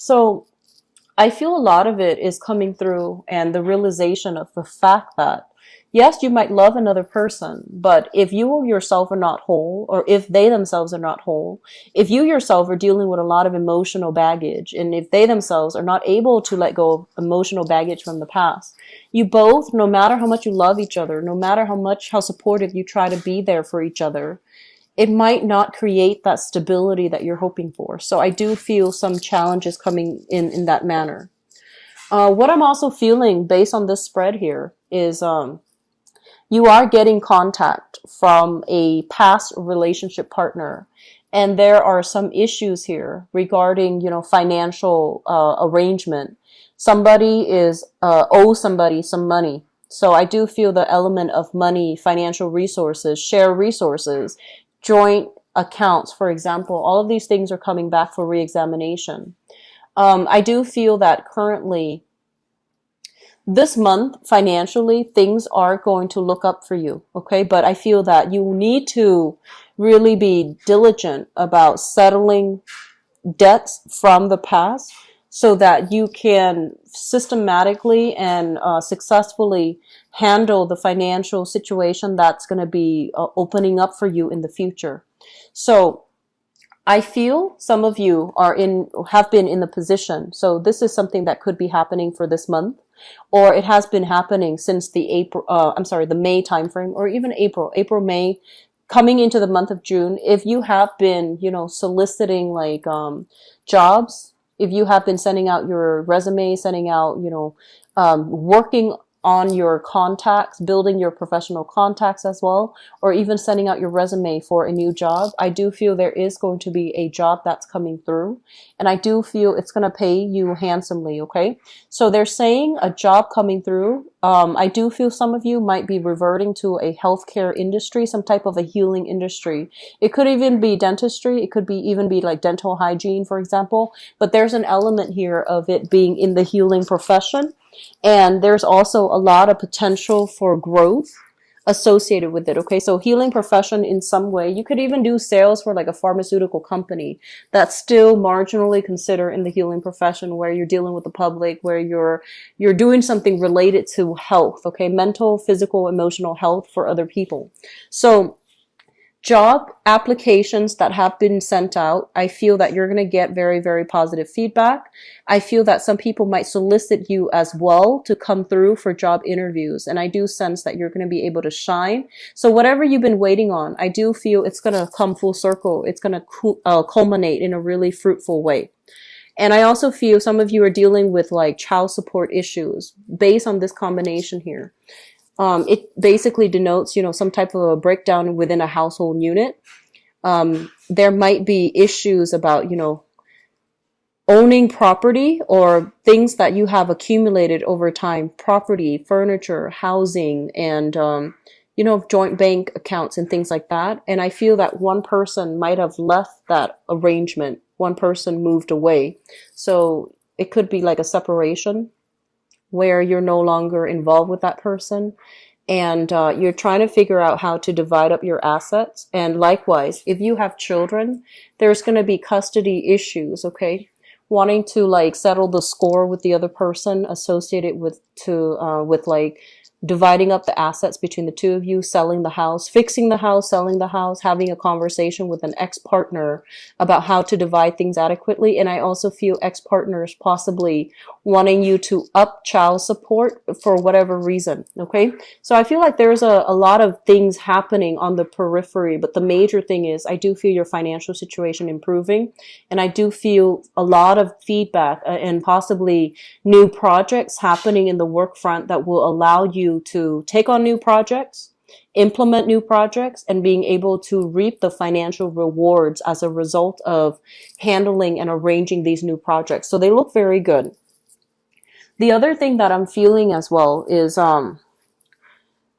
So I feel a lot of it is coming through and the realization of the fact that, yes, you might love another person, but if you yourself are not whole, or if they themselves are not whole, if you yourself are dealing with a lot of emotional baggage, and if they themselves are not able to let go of emotional baggage from the past, you both, no matter how much you love each other, no matter how supportive you try to be there for each other, it might not create that stability that you're hoping for. So I do feel some challenges coming in that manner. What I'm also feeling based on this spread here is you are getting contact from a past relationship partner, and there are some issues here regarding, financial arrangement. Somebody is owes somebody some money. So I do feel the element of money, financial resources, share resources, joint accounts, for example, all of these things are coming back for reexamination. I do feel that currently this month financially things are going to look up for you, okay? But I feel that you need to really be diligent about settling debts from the past so that you can systematically and successfully handle the financial situation that's going to be opening up for you in the future. So I feel some of you have been in the position. So this is something that could be happening for this month, or it has been happening since the May timeframe, or even April, May, coming into the month of June. If you have been, soliciting like, jobs, if you have been sending out your resume, sending out, working on your contacts, building your professional contacts as well, or even sending out your resume for a new job, I do feel there is going to be a job that's coming through, and I do feel it's going to pay you handsomely, okay? So they're saying a job coming through. I do feel some of you might be reverting to a healthcare industry, some type of a healing industry. It could even be dentistry. It could even be like dental hygiene, for example, but there's an element here of it being in the healing profession. And there's also a lot of potential for growth associated with it. Okay. So healing profession in some way, you could even do sales for like a pharmaceutical company that's still marginally considered in the healing profession, where you're dealing with the public, where you're doing something related to health. Okay. Mental, physical, emotional health for other people. So job applications that have been sent out, I feel that you're going to get very, very positive feedback. I feel that some people might solicit you as well to come through for job interviews. And I do sense that you're going to be able to shine. So whatever you've been waiting on, I do feel it's going to come full circle. It's going to culminate in a really fruitful way. And I also feel some of you are dealing with like child support issues based on this combination here. It basically denotes, some type of a breakdown within a household unit. There might be issues about, owning property or things that you have accumulated over time, property, furniture, housing, and, joint bank accounts and things like that. And I feel that one person might have left that arrangement. One person moved away. So it could be like a separation, where you're no longer involved with that person, and you're trying to figure out how to divide up your assets. And likewise, if you have children, there's going to be custody issues, okay? Wanting to like settle the score with the other person associated with like dividing up the assets between the two of you, selling the house, fixing the house, selling the house, having a conversation with an ex-partner about how to divide things adequately. And I also feel ex-partners possibly wanting you to up child support for whatever reason, okay? So I feel like there's a lot of things happening on the periphery, but the major thing is I do feel your financial situation improving, and I do feel a lot of feedback and possibly new projects happening in the work front that will allow you to take on new projects, implement new projects, and being able to reap the financial rewards as a result of handling and arranging these new projects. So they look very good. The other thing that I'm feeling as well is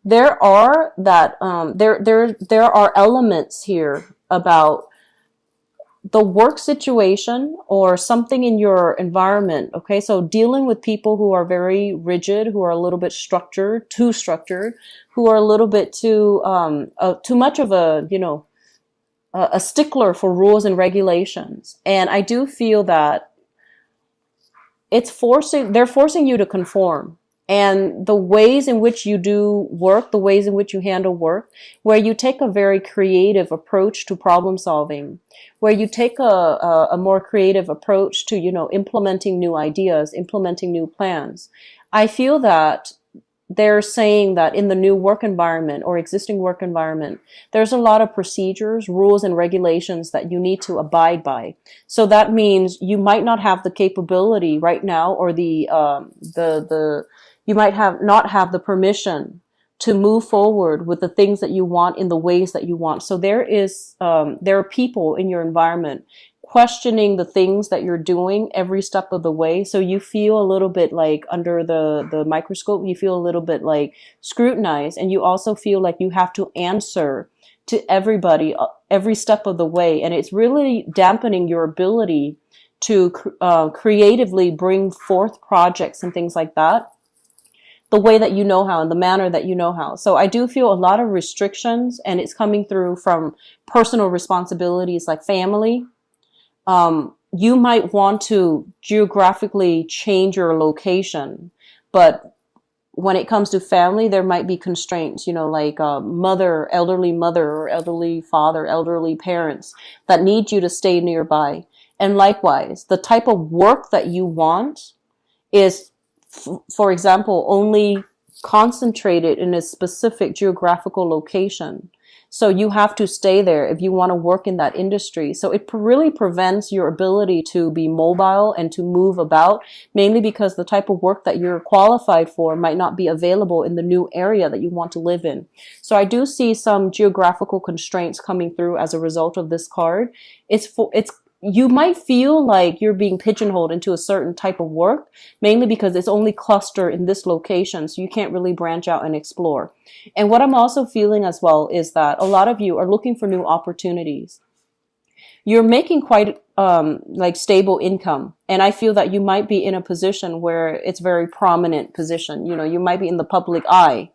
there are elements here about the work situation or something in your environment. Okay. So dealing with people who are very rigid, who are a little bit too structured, who are a little bit too much of a stickler for rules and regulations. And I do feel that they're forcing you to conform. And the ways in which you do work, the ways in which you handle work, where you take a very creative approach to problem solving, where you take a more creative approach to, implementing new ideas, implementing new plans. I feel that they're saying that in the new work environment or existing work environment, there's a lot of procedures, rules, and regulations that you need to abide by. So that means you might not have the capability right now, or you might not have the permission to move forward with the things that you want in the ways that you want. So there are people in your environment questioning the things that you're doing every step of the way. So you feel a little bit like under the microscope, you feel a little bit like scrutinized, and you also feel like you have to answer to everybody every step of the way. And it's really dampening your ability to creatively bring forth projects and things like that the way that you know how, in the manner that you know how. So I do feel a lot of restrictions, and it's coming through from personal responsibilities like family. You might want to geographically change your location, but when it comes to family, there might be constraints, like elderly mother or elderly father, elderly parents that need you to stay nearby. And likewise, the type of work that you want is, for example, only concentrated in a specific geographical location. So you have to stay there if you want to work in that industry. So it really prevents your ability to be mobile and to move about, mainly because the type of work that you're qualified for might not be available in the new area that you want to live in. So I do see some geographical constraints coming through as a result of this card. You might feel like you're being pigeonholed into a certain type of work, mainly because it's only clustered in this location, so you can't really branch out and explore. And what I'm also feeling as well is that a lot of you are looking for new opportunities. You're making quite stable income, and I feel that you might be in a position where it's very prominent position. You might be in the public eye.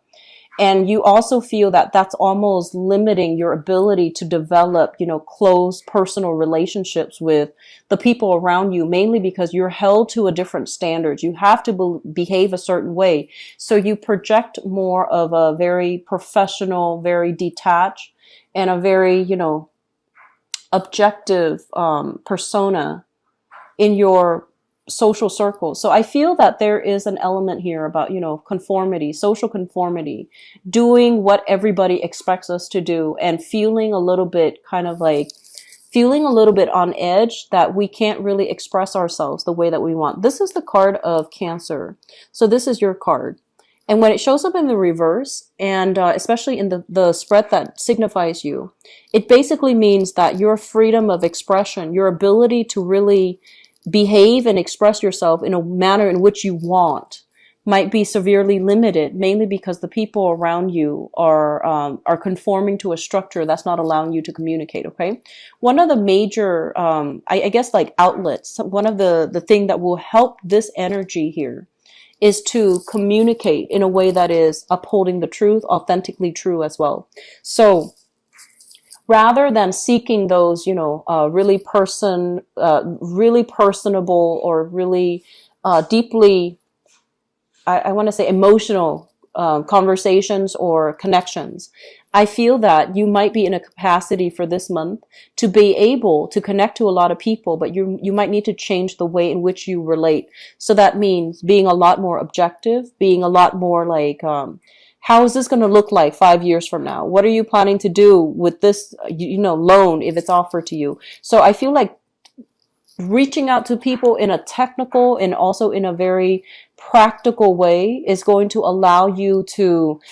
And you also feel that that's almost limiting your ability to develop, close personal relationships with the people around you, mainly because you're held to a different standard. You have to behave a certain way. So you project more of a very professional, very detached, and a very, objective persona in your social circle. So I feel that there is an element here about, conformity, social conformity, doing what everybody expects us to do, and feeling a little bit on edge that we can't really express ourselves the way that we want. This is the card of Cancer. So this is your card. And when it shows up in the reverse, and especially in the spread that signifies you, it basically means that your freedom of expression, your ability to really behave and express yourself in a manner in which you want, might be severely limited, mainly because the people around you are conforming to a structure that's not allowing you to communicate. Okay, one of the major, I guess, outlets. One of the thing that will help this energy here is to communicate in a way that is upholding the truth, authentically true as well. So rather than seeking those, really personable or really deeply, I want to say, emotional conversations or connections, I feel that you might be in a capacity for this month to be able to connect to a lot of people, but you might need to change the way in which you relate. So that means being a lot more objective, being a lot more how is this going to look like 5 years from now? What are you planning to do with this, loan if it's offered to you? So I feel like reaching out to people in a technical and also in a very practical way is going to allow you to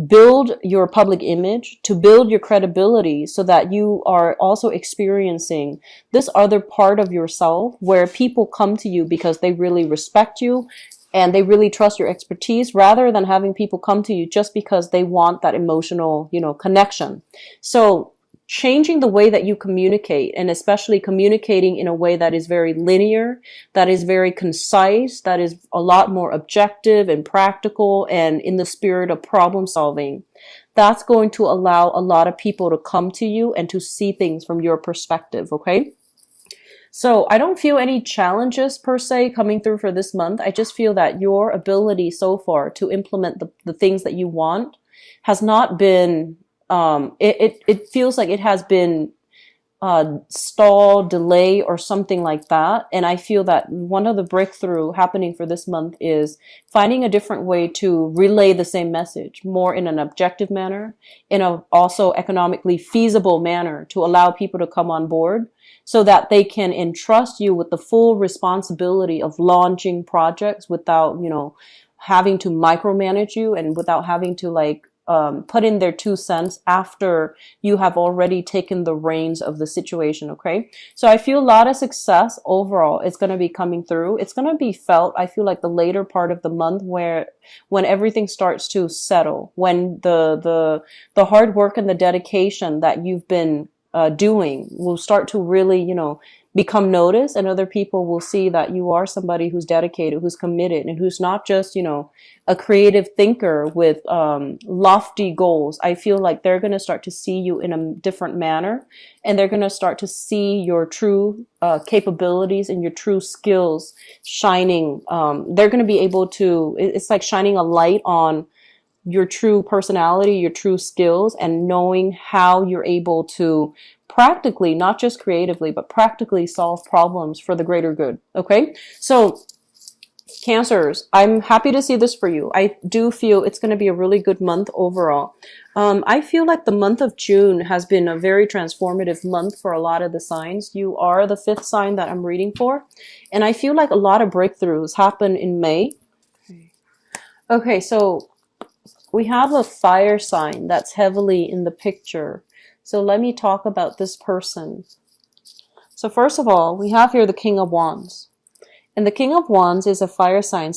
build your public image, to build your credibility, so that you are also experiencing this other part of yourself where people come to you because they really respect you and they really trust your expertise, rather than having people come to you just because they want that emotional, connection. So changing the way that you communicate, and especially communicating in a way that is very linear, that is very concise, that is a lot more objective and practical and in the spirit of problem solving, that's going to allow a lot of people to come to you and to see things from your perspective. Okay. So I don't feel any challenges per se coming through for this month. I just feel that your ability so far to implement the things that you want has not been, it feels like it has been stall, delay, or something like that. And I feel that one of the breakthrough happening for this month is finding a different way to relay the same message, more in an objective manner, in a also economically feasible manner to allow people to come on board so that they can entrust you with the full responsibility of launching projects without, having to micromanage you and without having to put in their 2 cents after you have already taken the reins of the situation. Okay. So I feel a lot of success overall. It's going to be coming through. It's going to be felt. I feel like the later part of the month when everything starts to settle, when the hard work and the dedication that you've been doing will start to really, become noticed, and other people will see that you are somebody who's dedicated, who's committed, and who's not just, a creative thinker with lofty goals. I feel like they're going to start to see you in a different manner, and they're going to start to see your true capabilities and your true skills shining. They're going to be able to, it's like shining a light on your true personality, your true skills, and knowing how you're able to practically, not just creatively, but practically solve problems for the greater good. Okay. So Cancers, I'm happy to see this for you. I do feel it's going to be a really good month overall. I feel like the month of June has been a very transformative month for a lot of the signs. You are the 5th sign that I'm reading for. And I feel like a lot of breakthroughs happen in May. Okay, so we have a fire sign that's heavily in the picture. So let me talk about this person. So first of all, we have here the King of Wands. And the King of Wands is a fire sign,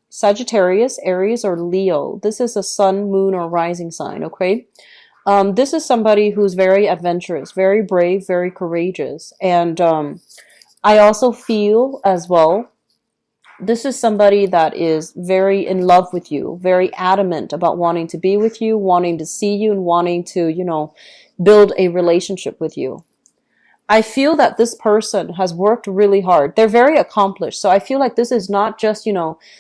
Sagittarius, Aries, or Leo. This is a sun, moon, or rising sign, okay? This is somebody who's very adventurous, very brave, very courageous. And I also feel as well, this is somebody that is very in love with you, very adamant about wanting to be with you, wanting to see you, and wanting to, build a relationship with you. I feel that this person has worked really hard. They're very accomplished. So I feel like this is not just,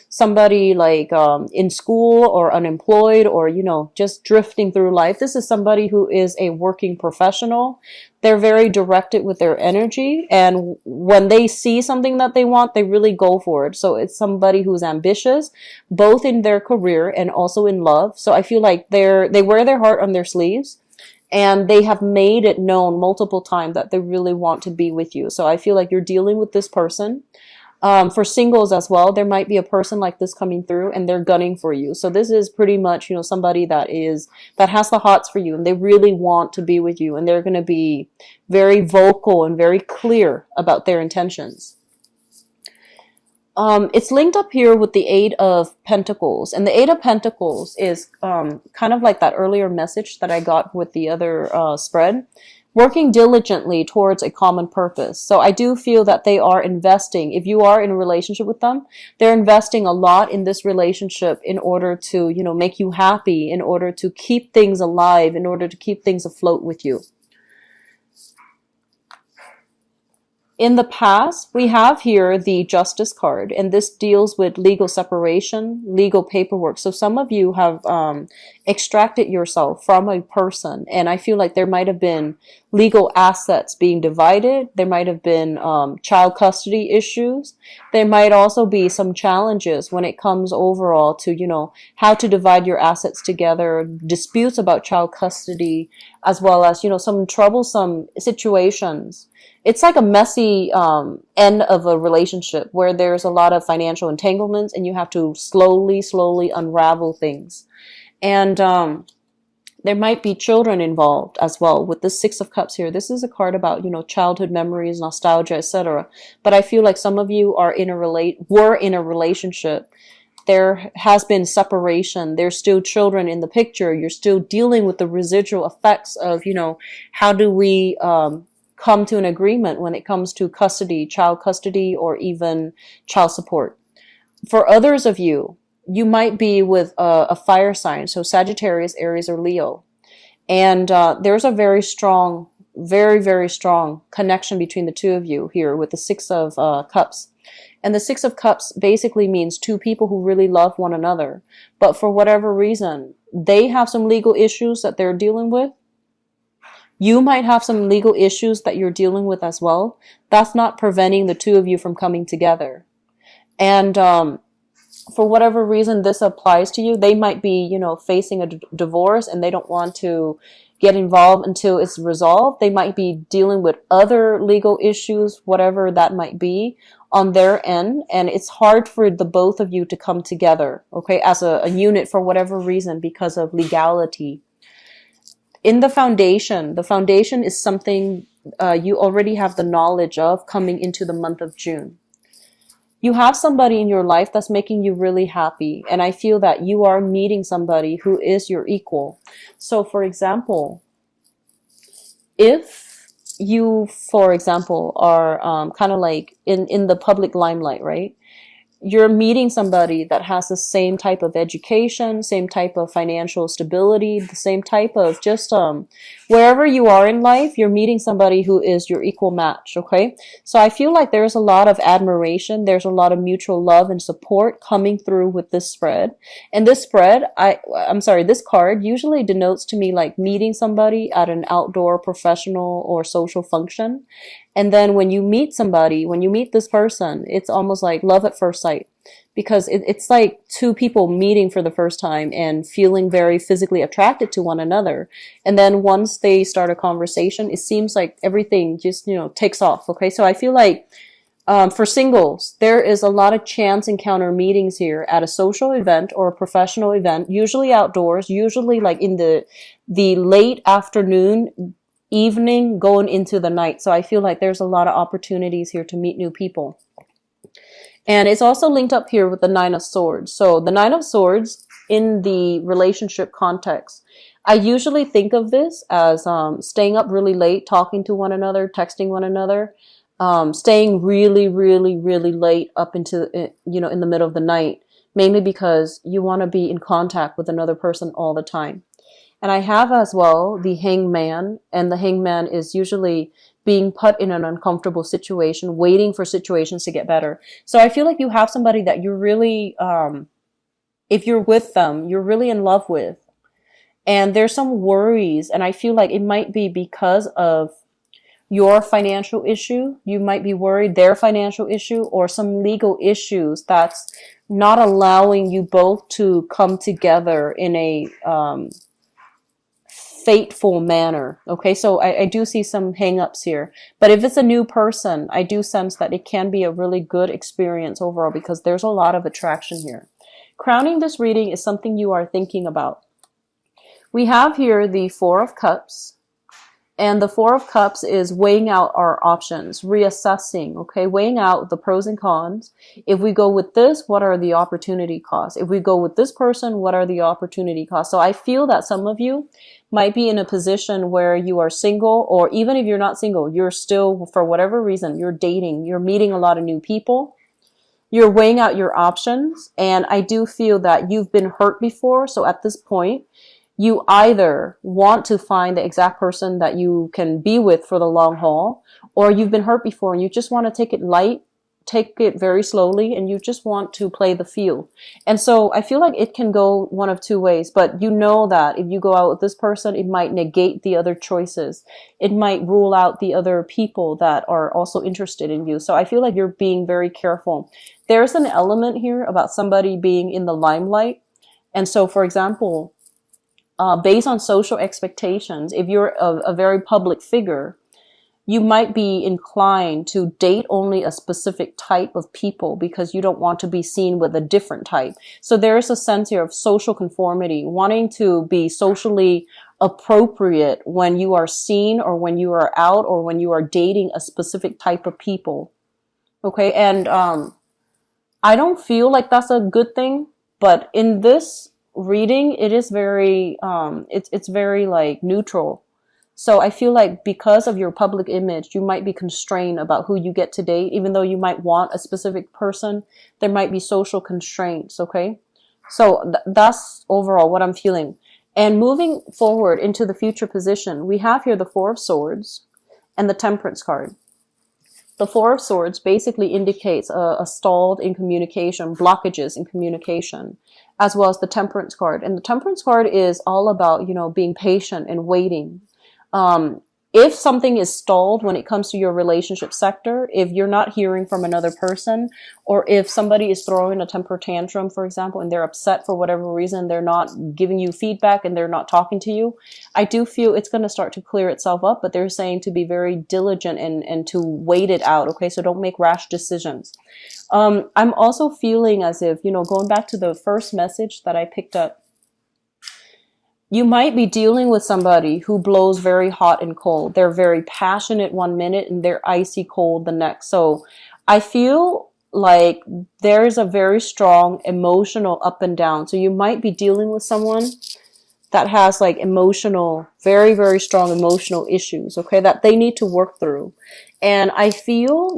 somebody like in school or unemployed or, just drifting through life. This is somebody who is a working professional. They're very directed with their energy. And when they see something that they want, they really go for it. So it's somebody who's ambitious, both in their career and also in love. So I feel like they wear their heart on their sleeves. And they have made it known multiple times that they really want to be with you. So I feel like you're dealing with this person. For singles as well, there might be a person like this coming through and they're gunning for you. So this is pretty much, somebody that has the hots for you and they really want to be with you. And they're going to be very vocal and very clear about their intentions. It's linked up here with the 8 of Pentacles. And the 8 of Pentacles is kind of like that earlier message that I got with the other spread. Working diligently towards a common purpose. So I do feel that they are investing. If you are in a relationship with them, they're investing a lot in this relationship in order to, make you happy, in order to keep things alive, in order to keep things afloat with you. In the past, we have here the Justice card, and this deals with legal separation, legal paperwork. So some of you have extracted yourself from a person, and I feel like there might have been legal assets being divided. There might have been child custody issues. There might also be some challenges when it comes overall to, how to divide your assets together, disputes about child custody, as well as, some troublesome situations. It's like a messy end of a relationship where there's a lot of financial entanglements and you have to slowly unravel things. And there might be children involved as well with the 6 of Cups here. This is a card about, childhood memories, nostalgia, etc. But I feel like some of you were in a relationship. There has been separation. There's still children in the picture. You're still dealing with the residual effects of, how do we come to an agreement when it comes to custody, child custody, or even child support. For others of you, you might be with a fire sign, so Sagittarius, Aries, or Leo. And there's a very strong very, very strong connection between the two of you here with the Six of Cups. And the Six of Cups basically means two people who really love one another. But for whatever reason, they have some legal issues that they're dealing with. You might have some legal issues that you're dealing with as well. That's not preventing the two of you from coming together. And for whatever reason this applies to you, they might be, you know, facing a divorce and they don't want to get involved until it's resolved. They might be dealing with other legal issues, whatever that might be on their end. And it's hard for the both of you to come together, okay, as a unit for whatever reason because of legality. In the foundation is something you already have the knowledge of coming into the month of June. You have somebody in your life that's making you really happy. And I feel that you are meeting somebody who is your equal. So for example, if you, for example, are kind of like in the public limelight, right? You're meeting somebody that has the same type of education, same type of financial stability, the same type of just wherever you are in life, you're meeting somebody who is your equal match, okay? So I feel like there's a lot of admiration, there's a lot of mutual love and support coming through with this spread. And this spread, this card usually denotes to me like meeting somebody at an outdoor professional or social function. And then when you meet somebody, when you meet this person, it's almost like love at first sight because it's like two people meeting for the first time and feeling very physically attracted to one another. And then once they start a conversation, it seems like everything just, you know, takes off. Okay. So I feel like for singles, there is a lot of chance encounter meetings here at a social event or a professional event, usually outdoors, usually like in the late afternoon, evening going into the night. So I feel like there's a lot of opportunities here to meet new people. And it's also linked up here with the Nine of Swords. So the Nine of Swords in the relationship context, I usually think of this as staying up really late, talking to one another, texting one another, staying really, really, really late up into, you know, in the middle of the night, mainly because you want to be in contact with another person all the time. And I have as well the Hangman, and the Hangman is usually being put in an uncomfortable situation, waiting for situations to get better. So I feel like you have somebody that you're really, if you're with them, you're really in love with. And there's some worries, and I feel like it might be because of your financial issue. You might be worried their financial issue or some legal issues that's not allowing you both to come together in a fateful manner. Okay, so I do see some hang-ups here. But if it's a new person, I do sense that it can be a really good experience overall because there's a lot of attraction here. Crowning this reading is something you are thinking about. We have here the Four of Cups. And the Four of Cups is weighing out our options, reassessing, okay, weighing out the pros and cons. If we go with this, what are the opportunity costs? If we go with this person, what are the opportunity costs? So I feel that some of you might be in a position where you are single, or even if you're not single, you're still, for whatever reason, you're dating, you're meeting a lot of new people. You're weighing out your options. And I do feel that you've been hurt before. So at this point, you either want to find the exact person that you can be with for the long haul, or you've been hurt before and you just want to take it light, take it very slowly, and you just want to play the field. And so I feel like it can go one of two ways, but you know that if you go out with this person, it might negate the other choices. It might rule out the other people that are also interested in you. So I feel like you're being very careful. There's an element here about somebody being in the limelight. And so, for example, based on social expectations, if you're a very public figure, you might be inclined to date only a specific type of people because you don't want to be seen with a different type. So there is a sense here of social conformity, wanting to be socially appropriate when you are seen or when you are out or when you are dating a specific type of people. Okay, and I don't feel like that's a good thing, but in this reading, it is very, it's very like neutral. So I feel like because of your public image, you might be constrained about who you get to date, even though you might want a specific person, there might be social constraints. Okay. So that's overall what I'm feeling. And moving forward into the future position, we have here the Four of Swords. and the Temperance card. The Four of Swords basically indicates a stalled in communication, blockages in communication, as well as the Temperance card. And the Temperance card is all about, being patient and waiting. If something is stalled when it comes to your relationship sector, if you're not hearing from another person, or if somebody is throwing a temper tantrum, for example, and they're upset for whatever reason, they're not giving you feedback and they're not talking to you, I do feel it's going to start to clear itself up, but they're saying to be very diligent and to wait it out, okay? So don't make rash decisions. I'm also feeling as if, going back to the first message that I picked up, you might be dealing with somebody who blows very hot and cold. They're very passionate one minute and they're icy cold the next. So I feel like there's a very strong emotional up and down. So you might be dealing with someone that has like very, very strong emotional issues, okay, that they need to work through. And I feel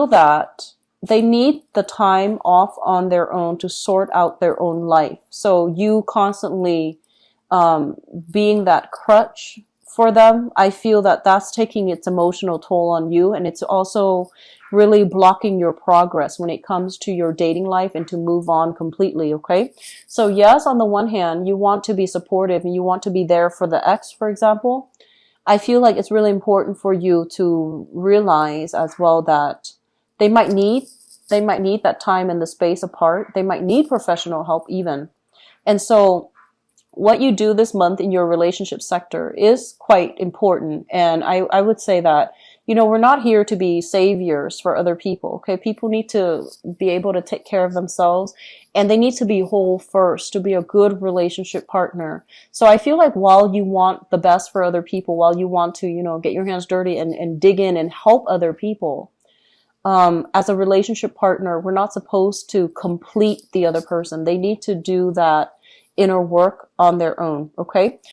that they need the time off on their own to sort out their own life. So you constantly being that crutch for them, I feel that that's taking its emotional toll on you, and it's also really blocking your progress when it comes to your dating life and to move on completely, okay? So yes, on the one hand, you want to be supportive and you want to be there for the ex, for example. I feel like it's really important for you to realize as well that they might need that time and the space apart. They might need professional help even. And so what you do this month in your relationship sector is quite important. And I would say that, we're not here to be saviors for other people. Okay. People need to be able to take care of themselves, and they need to be whole first to be a good relationship partner. So I feel like while you want the best for other people, while you want to, get your hands dirty and dig in and help other people, as a relationship partner, we're not supposed to complete the other person. They need to do that inner work on their own. Okay.